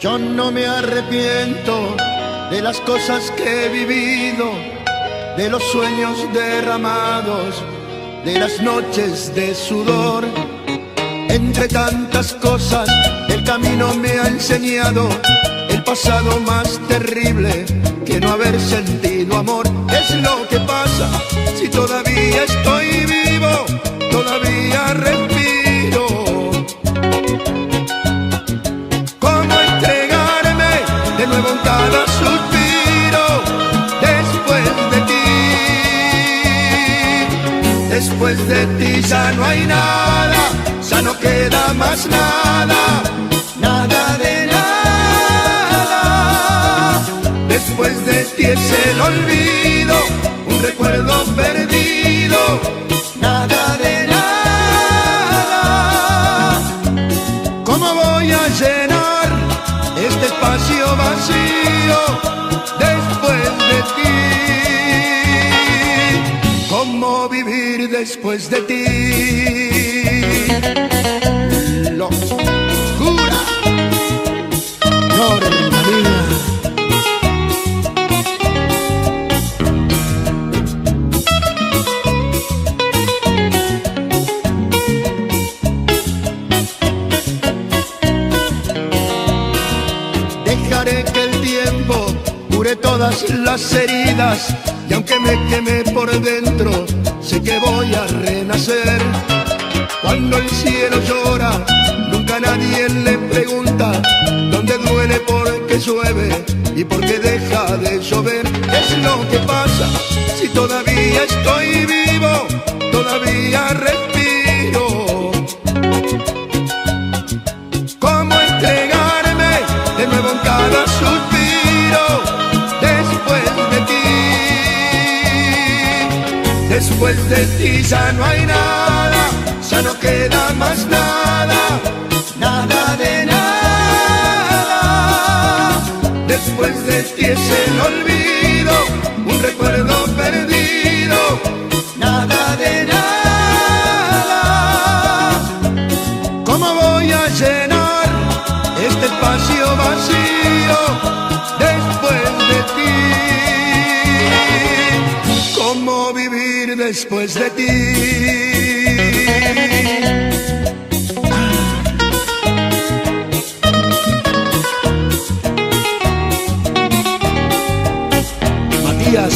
Yo no me arrepiento de las cosas que he vivido, de los sueños derramados, de las noches de sudor. Entre tantas cosas, el camino me ha enseñado el pasado más terrible que no haber sentido amor. Es lo que pasa si todavía estoy vivo, todavía respiro. ¿Cómo entregarme de nuevo en cada suspiro después de ti? Después de ti ya no hay nada, ya no queda más nada, nada de nada. Después de ti es el olvido, un recuerdo perdido, nada de nada. ¿Cómo voy a llenar este espacio vacío después de ti? ¿Cómo vivir después de ti? Locura, Norma mía. Dejaré que el tiempo cure todas las heridas, y aunque me queme por dentro, sé que voy a renacer. Cuando el cielo llora, nunca nadie le pregunta dónde duele porque llueve y porque deja de llover. Es lo que pasa si todavía estoy vivo, todavía respiro. ¿Cómo entregarme de nuevo en cada suspiro después de ti? Después de ti ya no hay nada, ya no queda más nada, nada de nada. Después de ti es el olvido, un recuerdo perdido, nada de nada. ¿Cómo voy a llenar este espacio vacío después de ti? ¿Cómo vivir después de ti? Matías